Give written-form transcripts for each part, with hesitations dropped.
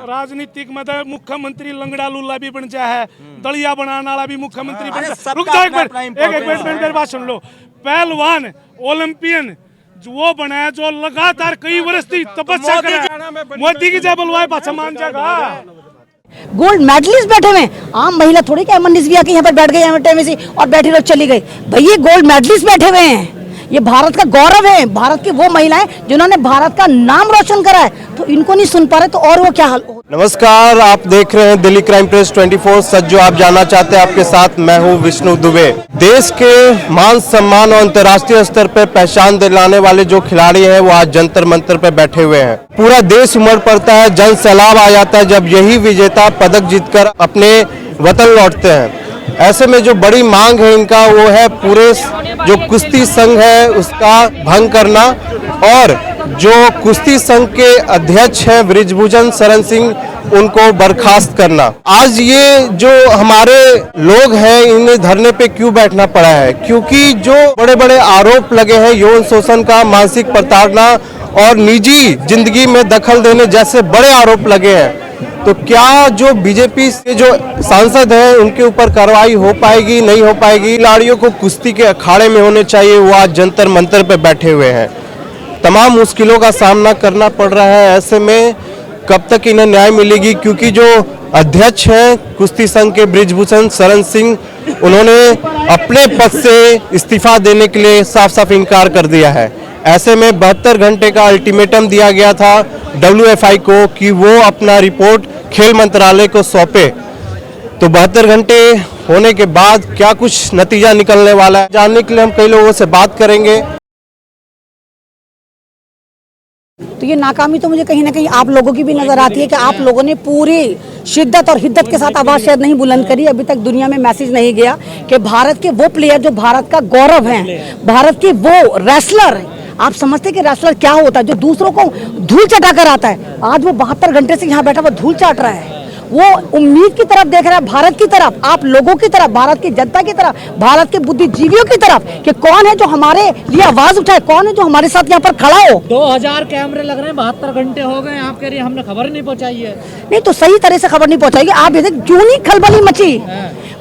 राजनीतिक में मुख्यमंत्री लंगड़ा लुल्ला भी बन जाए है, दलिया बनाने वाला भी मुख्यमंत्री बन जाए। रुक जाओ एक मिनट मेरी बात सुन लो। पहलवान ओलंपियन वो बना है जो लगातार कई वर्ष की तपस्या कर रहा है, मोदी की जय बुलवाए पाछा मान जाएगा। गोल्ड मेडलिस्ट बैठे हुए हैं, आम महिला थोड़ी क्या मनीष भी आके यहाँ पर बैठ गई और बैठी रहो चली गई। भैया गोल्ड मेडलिस्ट बैठे हुए हैं, ये भारत का गौरव है। भारत की वो महिलाएं जिन्होंने भारत का नाम रोशन करा है, तो इनको नहीं सुन पा रहे तो और वो क्या हाल। नमस्कार, आप देख रहे हैं दिल्ली क्राइम प्रेस 24। सच जो आप जानना चाहते हैं आपके साथ मैं हूं विष्णु दुबे। देश के मान सम्मान और अंतर्राष्ट्रीय स्तर पर पहचान दिलाने वाले जो खिलाड़ी हैं वो आज जंतर मंतर पर बैठे हुए हैं। पूरा देश उमड़ पड़ता है, जन सैलाब आ जाता है जब यही विजेता पदक जीतकर अपने वतन लौटते हैं। ऐसे में जो बड़ी मांग है इनका वो है पूरे जो कुश्ती संघ है उसका भंग करना और जो कुश्ती संघ के अध्यक्ष हैं बृजभूषण शरण सिंह उनको बर्खास्त करना। आज ये जो हमारे लोग हैं इन्हें धरने पे क्यों बैठना पड़ा है, क्योंकि जो बड़े बड़े आरोप लगे हैं यौन शोषण का, मानसिक प्रताड़ना और निजी जिंदगी में दखल देने जैसे बड़े आरोप लगे हैं। तो क्या जो बीजेपी के जो सांसद हैं उनके ऊपर कार्रवाई हो पाएगी, नहीं हो पाएगी? खिलाड़ियों को कुश्ती के अखाड़े में होने चाहिए, वो आज जंतर मंतर पे बैठे हुए हैं। तमाम मुश्किलों का सामना करना पड़ रहा है। ऐसे में कब तक इन्हें न्याय मिलेगी, क्योंकि जो अध्यक्ष हैं कुश्ती संघ के बृजभूषण शरण सिंह उन्होंने अपने पद से इस्तीफा देने के लिए साफ साफ इनकार कर दिया है। ऐसे में 72 घंटे का अल्टीमेटम दिया गया था WFI को कि वो अपना रिपोर्ट खेल मंत्रालय को सौंपे। तो 72 घंटे होने के बाद क्या कुछ नतीजा निकलने वाला है जानने के लिए हम कई लोगों से बात करेंगे। तो ये नाकामी तो मुझे कहीं ना कहीं आप लोगों की भी नजर आती है कि आप लोगों ने पूरी शिद्दत और हिद्दत के साथ आवाज शायद नहीं बुलंद करी। अभी तक दुनिया में मैसेज नहीं गया कि भारत के वो प्लेयर जो भारत का गौरव हैं, भारत के वो रेसलर, आप समझते हैं कि रेसलर क्या होता है जो दूसरों को धूल चटा कर आता है। आज वो 72 घंटे से यहाँ बैठा वो धूल चाट रहा है, वो उम्मीद की तरफ देख रहा है, भारत की तरफ, आप लोगों की तरफ, भारत की जनता की तरफ, भारत के बुद्धिजीवियों की तरफ कि कौन है जो हमारे लिए आवाज उठाए, कौन है जो हमारे साथ यहाँ पर खड़ा हो। 2000 कैमरे लग रहे हैं, 72 घंटे हो गए, आप कह रही है हमने खबर नहीं पहुंचाई है। नहीं तो सही तरह से खबर नहीं पहुंचाएगी। आप ये क्यों नहीं खलबली मची,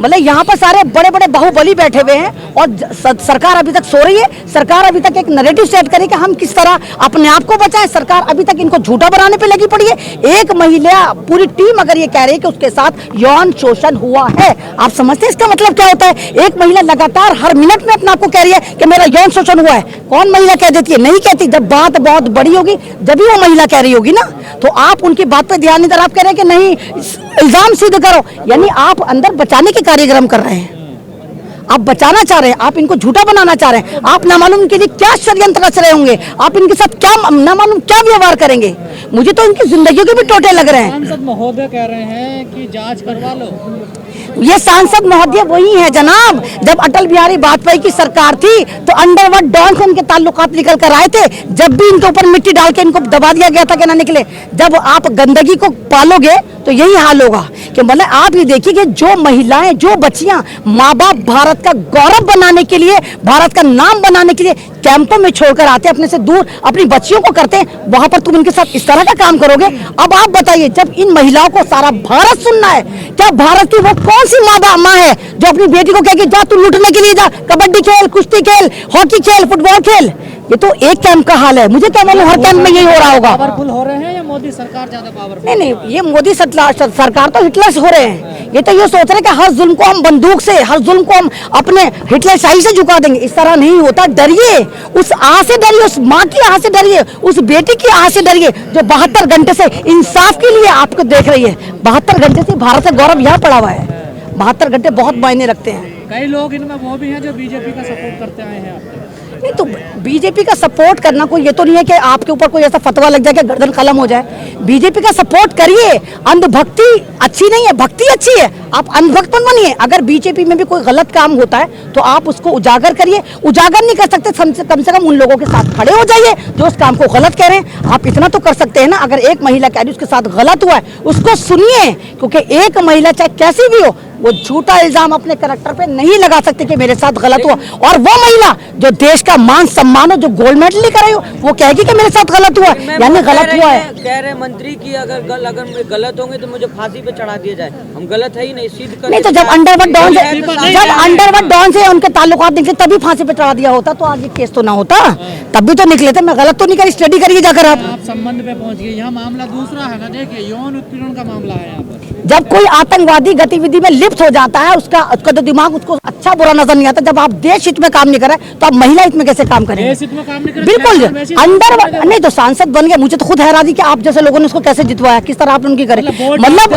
मतलब यहाँ पर सारे बड़े बड़े बाहुबली बैठे हुए हैं और सरकार अभी तक सो रही है। सरकार अभी तक एक नैरेटिव सेट करे कि हम किस तरह अपने आप को बचाएं। सरकार अभी तक इनको झूठा बनाने पे लगी पड़ी है। एक महिला पूरी टीम अगर ये कह रही है कि उसके साथ यौन शोषण हुआ है, आप समझते हैं इसका मतलब क्या होता है? एक महिला लगातार हर मिनट में अपने आप को कह रही है कि मेरा यौन शोषण हुआ है। कौन महिला कह देती है? नहीं कहती। जब बात बहुत बड़ी होगी जब भी वो महिला कह रही होगी ना, तो आप उनकी बात पे ध्यान नहीं दे रहे। आप कह रहे हैं कि नहीं इल्जाम सिद्ध करो, यानी आप अंदर बचाने के कार्यक्रम कर रहे हैं। आप बचाना चाह रहे हैं, आप इनको झूठा बनाना चाह रहे हैं। आप ना मालूम इनके लिए क्या षड्यंत्र रच रहे होंगे, आप इनके साथ क्या ना मालूम क्या व्यवहार करेंगे। मुझे तो इनकी जिंदगियों के भी टोटे लग रहे हैं। सांसद महोदय कह रहे हैं कि जांच करवा लो। ये सांसद महोदय वही है जनाब, जब अटल बिहारी वाजपेयी की सरकार थी तो अंडरवर्ल्ड डॉन से इनके ताल्लुकात निकल कर आए थे। जब भी इनके ऊपर मिट्टी डाल के इनको दबा दिया गया था कि ना निकले। जब आप गंदगी को पालोगे तो यही हाल होगा कि मतलब आप ये देखिए कि जो महिलाएं, जो बच्चियां, माँ बाप भारत का गौरव बनाने के लिए, भारत का नाम बनाने के लिए कैंपों में छोड़कर आते हैं, अपने से दूर अपनी बच्चियों को करते हैं, वहां पर तुम इनके साथ इस तरह का काम करोगे। अब आप बताइए, जब इन महिलाओं को सारा भारत सुनना है, क्या भारत की वो कौन सी माँ है जो अपनी बेटी को कहेगी जा तू लूटने के लिए जा, कबड्डी खेल, कुश्ती खेल, हॉकी खेल, फुटबॉल खेल? ये तो एक कैंप का हाल है। मुझे क्या मालूम हर कैंप में यही हो रहा होगा। पावरफुल हो रहे हैं या मोदी सरकार ज्यादा पावरफुल? नहीं, ये मोदी सरकार तो हिटलर्स हो रहे हैं। ये तो ये सोच रहे हैं कि हर जुल्म को हम बंदूक से, हर जुल्म को हम अपने हिटलर शाही से झुका देंगे। इस तरह नहीं होता। डरिए, उस आह से डरिए, उस माँ की आह से डरिए, उस बेटी की आह से डरिए जो 72 घंटे से इंसाफ के लिए आपको देख रही है। 72 घंटे से भारत का गौरव यहाँ पड़ा हुआ है। 72 घंटे बहुत मायने रखते हैं। कई लोग इनमें वो भी हैं जो बीजेपी का सपोर्ट करते आए हैं। नहीं तो बीजेपी का सपोर्ट करना कोई ये तो नहीं है कि आपके ऊपर कोई ऐसा फतवा लग जाए कि गर्दन कलम हो जाए। बीजेपी का सपोर्ट करिए। अंधभक्ति अच्छी नहीं है, भक्ति अच्छी है। आप अंधभक्त मत बनिए। अगर बीजेपी में भी कोई गलत काम होता है तो आप उसको उजागर करिए। उजागर नहीं कर सकते, कम से कम उन लोगों के साथ खड़े हो जाइए जो उस काम को गलत कह रहे हैं। आप इतना तो कर सकते हैं ना, अगर एक महिला कह रही उसके साथ गलत हुआ है उसको सुनिए, क्योंकि एक महिला चाहे कैसी भी हो वो झूठा इल्जाम अपने कैरेक्टर पे नहीं लगा सकते कि मेरे साथ गलत हुआ। और वो महिला जो देश का मान सम्मान हो, जो गोल्ड मेडल लेकर आई हो, वो कहेगी कि मेरे साथ गलत हुआ, यानी गलत हुआ है। कह रहे मंत्री की अगर मैं गलत होंगे तो मुझे फांसी पे चढ़ा दिया जाए। हम गलत है ही नहीं, सिद्ध कर। नहीं तो जब अंडरवर्ल्ड डॉन से उनके ताल्लुकात निकले तभी फांसी पे चढ़ा दिया होता तो आज ये केस तो ना होता, तब भी तो निकले थे। मैं गलत तो नहीं करी, स्टडी करिए जाकर आप संबंध पे पहुंच गए। यहाँ मामला दूसरा है ना, देखिए यौन उत्पीड़न का मामला है यहाँ पर। जब कोई आतंकवादी गतिविधि में लिप्त हो जाता है, उसका तो दिमाग उसको अच्छा बुरा नजर नहीं आता। जब आप देश हित में काम नहीं कर रहे तो आप महिला हित में कैसे काम करेंगे? बिल्कुल अंडर नहीं तो सांसद बन गए। मुझे तो खुद हैरानी कि आप जैसे लोगों ने उसको कैसे जितवाया, किस तरह आपने उनकी करें। मतलब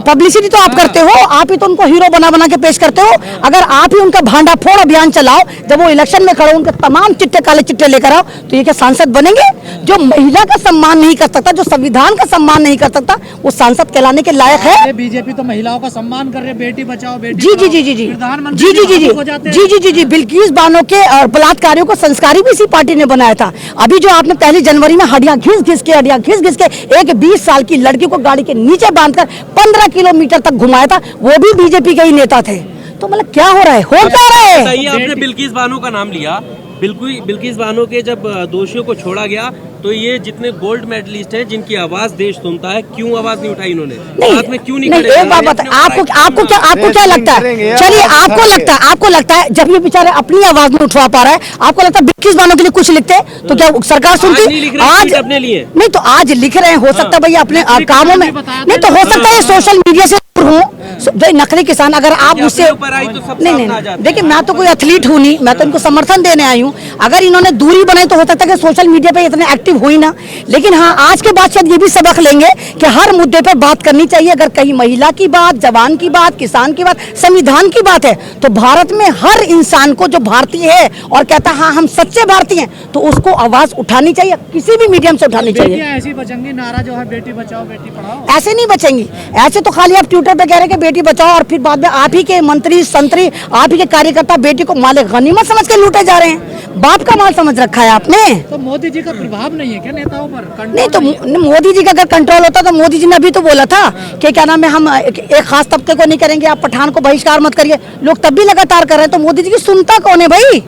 पब्लिसिटी तो आप करते हो, आप ही तो उनको हीरो बना बना के पेश करते हो। अगर आप ही उनका भांडाफोड़ अभियान चलाओ, जब वो इलेक्शन में खड़े उनके तमाम चिट्टे काले चिट्टे लेकर आओ, तो ये क्या सांसद बनेंगे? जो महिला का सम्मान नहीं कर सकता, जो संविधान का सम्मान नहीं कर सकता, वो सांसद कहलाने के लायक है? बीजेपी तो महिलाओं का सम्मान कर रहे, बेटी बचाओ बेटी जी जी जी जी जी प्रधानमंत्री जी बिल्किस बानो के बलात्कारियों को संस्कारी भी इसी पार्टी ने बनाया था। अभी जो आपने 1 जनवरी में हड्डियां घिस घिस के एक 20 साल की लड़की को गाड़ी के नीचे बांधकर 15 किलोमीटर तक घुमाया था, वो भी बीजेपी के ही नेता थे। तो मतलब क्या हो रहा है, हो क्या रहा है? बताइए, आपने बिल्किस बानो का नाम लिया। बिल्किस बानो के जब दोषियों को छोड़ा गया तो ये जितने गोल्ड मेडलिस्ट हैं जिनकी आवाज देश सुनता है, क्यों आवाज नहीं उठाई इन्होंने? साथ में क्यों नहीं खड़े? एक बात बताएं, आपको क्या लगता है? चलिए आपको लगता है जब ये बेचारे अपनी आवाज नहीं उठवा पा रहा है, आपको लगता है बिल्किस बानो के लिए कुछ लिखते तो क्या सरकार सुनती? आज अपने लिए नहीं तो आज लिख रहे हैं, हो सकता है भैया अपने कामों में नहीं तो हो सकता है सोशल मीडिया से हूँ जो नकली किसान। अगर आप मुझसे नहीं देखिए, मैं तो कोई एथलीट हूँ नहीं, मैं तो इनको समर्थन देने आई हूँ। अगर इन्होंने दूरी बनाई तो हो सकता है कि सोशल मीडिया पे इतने एक्टिव हुई ना, लेकिन हाँ आज के बाद शायद ये भी सबक लेंगे कि हर मुद्दे पर बात करनी चाहिए। अगर कहीं महिला की बात, जवान की बात, किसान की बात, संविधान की बात है, तो भारत में हर इंसान को जो भारतीय है और कहता है हाँ हम सच्चे भारतीय हैं, तो उसको आवाज उठानी चाहिए, किसी भी मीडियम से उठानी चाहिए। ऐसी बचेंगी नारा जो है बेटी बचाओ बेटी पढ़ाओ, ऐसे नहीं बचेंगी। ऐसे तो खाली आप ट्विटर पे कह रहे हैं कि बेटी बचाओ और फिर बाद में आप ही के मंत्री संतरी, आप ही के कार्यकर्ता बेटी को माल गनीमत समझ के लूटे जा रहे हैं। बाप का माल समझ रखा है आपने। तो मोदी जी का प्रभाव नहीं है क्या नेताओं पर? नहीं तो मोदी जी का अगर कंट्रोल होता तो मोदी जी ने अभी तो बोला था कि क्या नाम है, हम एक खास तबके को नहीं करेंगे, आप पठान को बहिष्कार मत करिए। लोग तब भी लगातार कर रहे हैं, तो मोदी जी की सुनता कौन है भाई?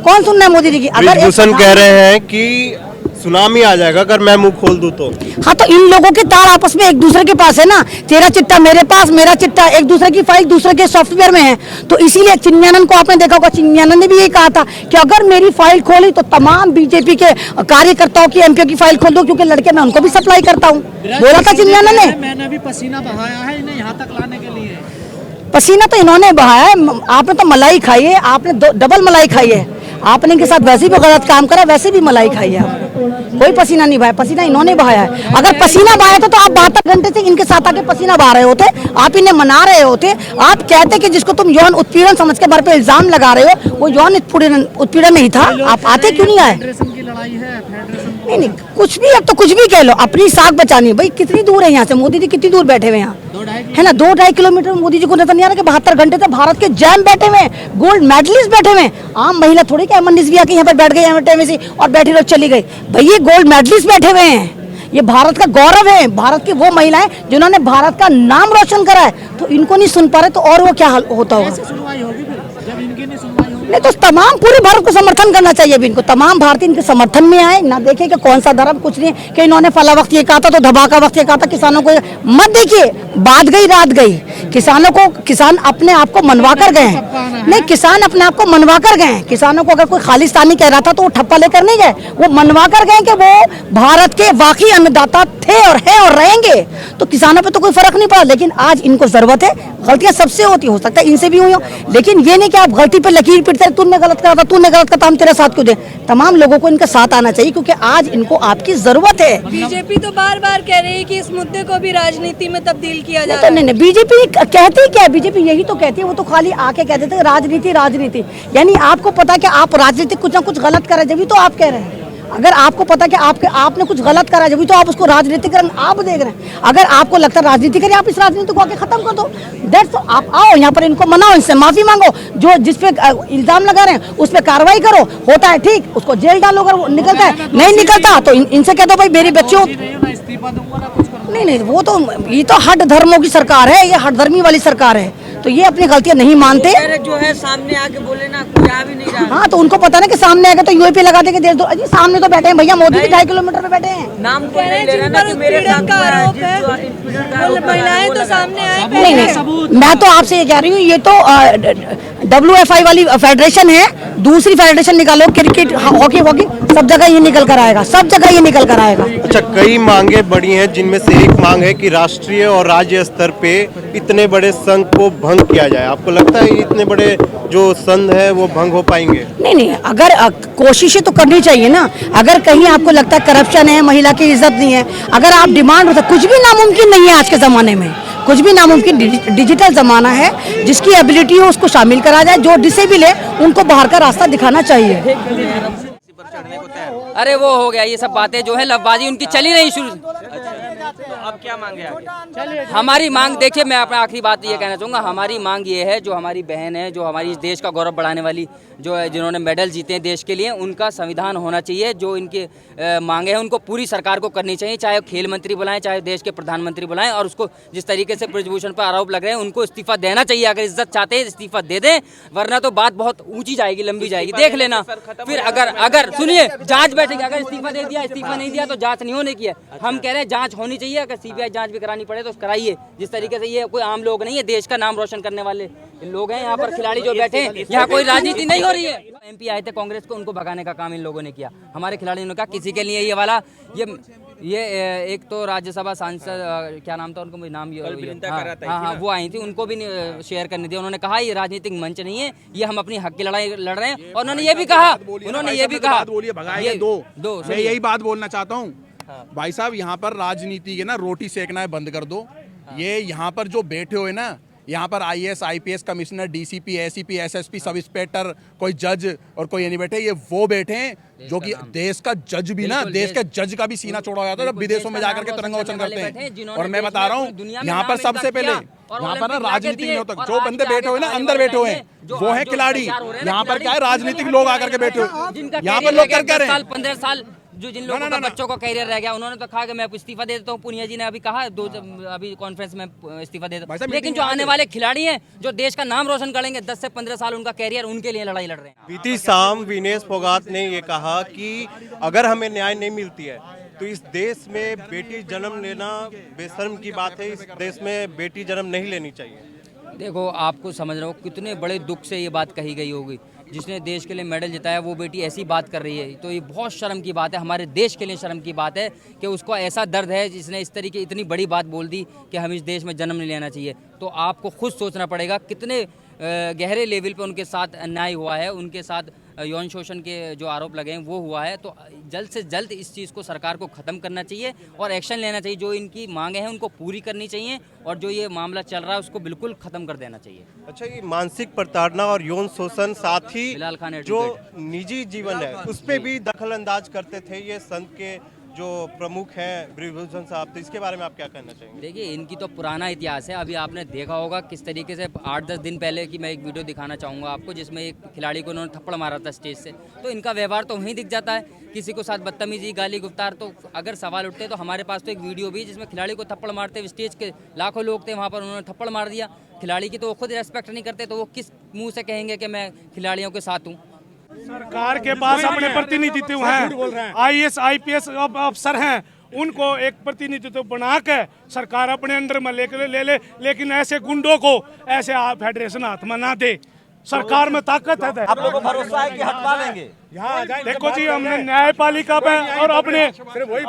कौन सुनना है मोदी जी की? अगर कह रहे हैं कि सुनामी आ जाएगा अगर मैं मुंह खोल दूं तो। हाँ तो इन लोगों के तार आपस में एक दूसरे के पास है ना, तेरा चिट्टा मेरे पास, मेरा चिट्टा, एक दूसरे की फाइल दूसरे के सॉफ्टवेयर में है। तो इसीलिए चिन्मयानंद को आपने देखा होगा, चिन्मयानंद ने भी यही कहा था कि अगर मेरी फाइल खोली तो तमाम बीजेपी के कार्यकर्ताओं की, एमपीओ की फाइल खोल दो, क्योंकि लड़के मैं उनको भी सप्लाई करता हूँ, बोला था चिन्मयानंद ने। मैंने भी पसीना बहाया है इन्हें यहाँ तक लाने के लिए। पसीना तो इन्होंने बहाया है, आपने तो मलाई खाई है, आपने डबल मलाई खाई है। आपने इनके साथ वैसे भी गलत काम करा, वैसे भी मलाई खाई है। कोई पसीना नहीं बहाया, पसीना इन्होंने बहाया है। अगर पसीना बहाया था तो आप 72 घंटे से इनके साथ आके पसीना बहा रहे होते, आप इन्हें मना रहे होते। आप कहते कि जिसको तुम यौन उत्पीड़न समझ के बारे पे इल्जाम लगा रहे हो, वो यौन उत्पीड़न नहीं था, आप आते क्यों नहीं आए? नहीं कुछ भी, अब तो कुछ भी कह लो, अपनी साख बचानी है भाई। कितनी दूर है यहाँ से मोदी जी? कितनी दूर बैठे हुए यहाँ है ना? 2-2.5 किलोमीटर। मोदी जी को नजर नहीं आ रहा कि 72 घंटे से भारत के जैम बैठे हुए, गोल्ड मेडलिस्ट बैठे हुए। आम महिला थोड़ी क्या अमन रिजवी आके यहाँ पर बैठ गई और बैठी रह चली गई भाई, ये गोल्ड मेडलिस्ट बैठे हुए हैं। ये भारत का गौरव है, भारत की वो महिलाएं जिन्होंने भारत का नाम रोशन करा है। तो इनको नहीं सुन पा रहे तो और वो क्या होता होगा? नहीं तो तमाम पूरे भारत को समर्थन करना चाहिए। अभी इनको तमाम भारतीय इनके समर्थन में आए, ना देखे कि कौन सा धर्म, कुछ नहीं कि इन्होंने फला वक्त ये कहा था तो धमाका वक्त ये कहा था। किसानों को मत देखिए, बात गई रात गई। किसानों को, किसान अपने आप को मनवा कर गए हैं। नहीं, किसान अपने आप को मनवा कर गए हैं। किसानों को अगर कोई खालिस्तानी कह रहा था तो वो ठप्पा लेकर नहीं गए, वो मनवा कर गए कि वो भारत के वाकई अन्नदाता थे और हैं और रहेंगे। तो किसानों पे तो कोई फर्क नहीं पड़ा। लेकिन आज इनको जरूरत है, गलतियां सबसे होती, हो सकता है इनसे भी हुई हो, लेकिन ये नहीं कि आप गलती पे लकीर पीटते तूने गलत करा था, तूने गलत करा, हम तेरे साथ क्यों दे। तमाम लोगों को इनका साथ आना चाहिए, क्योंकि आज इनको आपकी जरूरत है। बीजेपी तो बार बार कह रही है कि इस मुद्दे को भी राजनीति में तब्दील किया जा रहा है। नहीं, बीजेपी कहती क्या है? बीजेपी यही तो कहती है, वो तो खाली आके कह देते राजनीति राजनीति। यानी आपको पता है कि आप राजनीति कुछ ना कुछ गलत कर रहे, जब तो आप कह रहे हैं। अगर आपको पता कि आपने कुछ गलत करा, जब तो आप उसको राजनीतिकरण आप देख रहे हैं। अगर आपको लगता है राजनीति करिए, आप इस राजनीति को आके खत्म कर दो। दैट्स, आप आओ यहाँ पर, इनको मनाओ, इनसे माफी मांगो, जो जिस पे इल्जाम लगा रहे हैं उस पे कार्रवाई करो। होता है ठीक, उसको जेल डालो। अगर वो निकलता है, नहीं निकलता तो इनसे कह दो भाई मेरी बच्चों इस्तीफा दूंगा ना कुछ नहीं नहीं, वो तो ये तो हट धर्मों की सरकार है, ये हट धर्मी वाली सरकार है, तो ये अपनी गलतियां नहीं मानते। जो है सामने आके बोले ना, कोई आ भी नहीं रहा। हाँ, तो उनको पता ना कि सामने आएगा तो यूएपी लगा देके दे दो। अजी सामने तो बैठे हैं भैया, मोदी के 2.5 किलोमीटर पे बैठे हैं। नाम को नहीं ले रहा ना कि मेरे साथ का आरोप है, महिलाएं तो सामने आए। नहीं नहीं, मैं तो आपसे ये कह रही हूँ, ये तो WFI वाली फेडरेशन है, दूसरी फेडरेशन निकालो, क्रिकेट हॉकी वॉकी सब जगह ये निकल कर आएगा, सब जगह ये निकल कर आएगा। अच्छा, कई मांगे बढ़ी हैं, जिनमें से एक मांग है कि राष्ट्रीय और राज्य स्तर पे इतने बड़े संघ को भंग किया जाए। आपको लगता है इतने बड़े जो संघ है वो भंग हो पाएंगे? नहीं, अगर कोशिशें तो करनी चाहिए ना। अगर कहीं आपको लगता है करप्शन है, महिला की इज्जत नहीं है, अगर आप डिमांड होता, कुछ भी नामुमकिन नहीं है आज के ज़माने में, कुछ भी नामुमकिन। डिजिटल ज़माना है, जिसकी एबिलिटी हो उसको शामिल करा जाए, जो डिसेबल है उनको बाहर का रास्ता दिखाना चाहिए। अरे वो हो गया, ये सब बातें जो है लफबाजी उनकी चली नहीं शुरू। तो अब क्या मांगे आगे? हमारी मांग देखिए, मैं अपना आखिरी बात ये कहना चाहूँगा, हमारी मांग ये है, जो हमारी बहन है, जो हमारी इस देश का गौरव बढ़ाने वाली, जो है जिन्होंने मेडल जीते हैं देश के लिए, उनका संविधान होना चाहिए। जो इनके मांगे हैं उनको पूरी सरकार को करनी चाहिए, चाहे खेल मंत्री बुलाएं, चाहे देश के प्रधानमंत्री बुलाएं, और उसको जिस तरीके से ब्रिजभूषण पर आरोप लग रहे हैं उनको इस्तीफा देना चाहिए। अगर इज्जत चाहते हैं इस्तीफा दे दें, वरना तो बात बहुत ऊंची जाएगी, लंबी जाएगी, देख लेना। फिर अगर सुनिए, जांच बैठेगी, अगर इस्तीफा दे दिया, इस्तीफा नहीं दिया तो जांच नहीं होने की है। हम कह रहे हैं जांच होनी चाहिए, अगर सीबीआई जांच भी करानी पड़े तो कराइए। जिस तरीके से, ये कोई आम लोग नहीं है, देश का नाम रोशन करने वाले लोग हैं। यहाँ पर खिलाड़ी जो बैठे हैं, यहाँ कोई राजनीति नहीं हो रही है। MP आए थे कांग्रेस को, उनको भगाने का काम इन लोगों ने किया। हमारे खिलाड़ियों ने कहा किसी के लिए ये वाला, ये एक तो राज्यसभा सांसद, क्या नाम था उनको, मुझे नाम हाँ, वो आई थी, उनको भी शेयर करनी थी। उन्होंने कहा ये राजनीतिक मंच नहीं है, ये हम अपनी हक की लड़ाई लड़ रहे हैं। और उन्होंने ये भी कहा, मैं यही बात बोलना चाहता हूँ भाई साहब, यहाँ पर राजनीति के ना रोटी सेकना है बंद कर दो। ये यहाँ पर जो बैठे हुए ना, यहाँ पर IAS IPS commissioner, DCP ACP SSP sub inspector, कोई जज और कोई ये नहीं बैठे, ये वो बैठे हैं जो कि देश का जज भी ना, देश के जज का भी सीना चौड़ा हो जाता है जब विदेशों में जाकर के तिरंगा वचन करते हैं। और मैं बता रहा हूँ, यहाँ पर सबसे पहले यहाँ पर ना राजनीतिक नहीं होता, जो बंदे बैठे हुए ना अंदर बैठे हुए हैं वो है खिलाड़ी। यहाँ पर क्या है, राजनीतिक लोग आकर के बैठे हुए, यहाँ पर लोग कर रहे हैं 15 साल जो जिन लोगों का बच्चों का कैरियर रह गया, उन्होंने तो कहा कि मैं इस्तीफा दे देता हूँ। पुनिया जी ने अभी कहा अभी कॉन्फ्रेंस में इस्तीफा दे देता हूँ। लेकिन जो आने वाले खिलाड़ी हैं, जो देश का नाम रोशन करेंगे, 10 से 15 साल उनका कैरियर, उनके लिए लड़ाई लड़ रहे हैं। बीती शाम विनेश फोगाट ने ये कहा कि अगर हमें न्याय नहीं मिलती है तो इस देश में बेटी जन्म लेना बेशर्म की बात है। इस देश में बेटी जन्म नहीं लेनी चाहिए। देखो, आपको समझ रहे हो कितने बड़े दुख से ये बात कही गई होगी। जिसने देश के लिए मेडल जिताया वो बेटी ऐसी बात कर रही है, तो ये बहुत शर्म की बात है। हमारे देश के लिए शर्म की बात है कि उसको ऐसा दर्द है, जिसने इस तरीके इतनी बड़ी बात बोल दी कि हम इस देश में जन्म नहीं लेना चाहिए। तो आपको खुद सोचना पड़ेगा कितने गहरे लेवल पे उनके साथ अन्याय हुआ है, उनके साथ यौन शोषण के जो आरोप लगे हैं वो हुआ है। तो जल्द से जल्द इस चीज़ को सरकार को ख़त्म करना चाहिए और एक्शन लेना चाहिए। जो इनकी मांगे हैं उनको पूरी करनी चाहिए, और जो ये मामला चल रहा है उसको बिल्कुल ख़त्म कर देना चाहिए। अच्छा, ये मानसिक प्रताड़ना और यौन शोषण, साथ ही जो निजी जीवन है उस पर भी दखल अंदाज करते थे ये संघ के जो प्रमुख हैं ब्रिजभूषण साहब, तो इसके बारे में आप क्या कहना चाहेंगे? देखिए, इनकी तो पुराना इतिहास है। अभी आपने देखा होगा किस तरीके से 8-10 दिन पहले की मैं एक वीडियो दिखाना चाहूँगा आपको, जिसमें एक खिलाड़ी को उन्होंने थप्पड़ मारा था स्टेज से। तो इनका व्यवहार तो वहीं दिख जाता है, किसी को साथ बदतमीजी, गाली गुफ्तार। तो अगर सवाल उठते तो हमारे पास तो एक वीडियो भी जिसमें खिलाड़ी को थप्पड़ मारते हुए स्टेज के लाखों लोग थे वहाँ पर, उन्होंने थप्पड़ मार दिया। खिलाड़ी की तो वो खुद रेस्पेक्ट नहीं करते, तो वो किस मुँह से कहेंगे कि मैं खिलाड़ियों के साथ हूँ? सरकार के पास अपने प्रतिनिधित्व हैं, IAS IPS अफसर हैं, उनको एक प्रतिनिधित्व बना के सरकार अपने अंडर में ले, लेकिन ऐसे गुंडों को ऐसे फेडरेशन हाथ में ना दे। सरकार में ताकत है। आप लोगों को भरोसा है कि हटवा लेंगे? देखो जी, हमने न्यायपालिका पे और अपने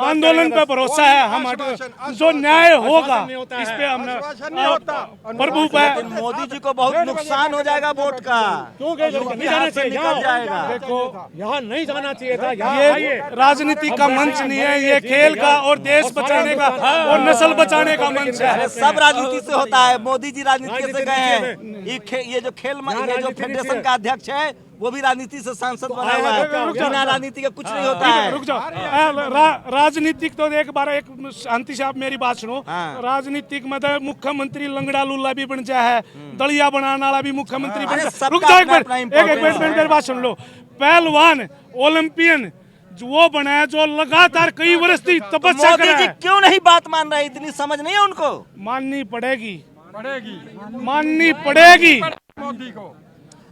आंदोलन पे भरोसा है। हम जो न्याय होगा इस पे हमने प्रभु पे। मोदी जी को बहुत नुकसान हो जाएगा वोट का, नहीं जाना चाहिए, निकल जाएगा। देखो, यहाँ नहीं जाना चाहिए था। ये राजनीति का मंच नहीं है, ये खेल का और देश बचाने का और नस्ल बचाने का मंच है। सब राजनीति से होता है, मोदी जी राजनीति से गए हैं। ये जो खेल, ये जो फेडरेशन का अध्यक्ष है वो भी राजनीति से सांसद बना हुआ है। बिना राजनीति के कुछ नहीं होता है। रुक जाओ, राजनीतिक तो एक बार एक शांति से आप मेरी बात सुनो। राजनीतिक मतलब मुख्यमंत्री लंगड़ा लुल्ला भी बन जाए है, दलिया बनाने वाला भी मुख्यमंत्री बन जाए। रुक जाओ एक मिनट, मेरी बात सुन लो। पहलवान ओलंपियन वो बना है जो लगातार कई वर्ष की तपस्या कर मोदी रहा जी है। क्यों नहीं बात मान रहे? इतनी समझ नहीं है उनको? माननी पड़ेगी, माननी पड़ेगी।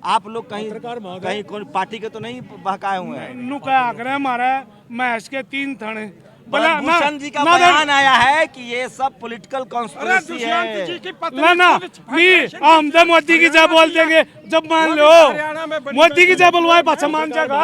आप लोग कहीं कोई पार्टी के तो नहीं बहकाए हुए हैं? नु क्या आकर हमारा महस के 3 थाने भूषण जी का बयान आया है कि ये सब पॉलिटिकल कॉन्स्पिरेसी है। ना नहीं, हम तो मोदी की जब बोल देंगे, जब मान लो मोदी की जब बोलवाए पाछा मान जाएगा।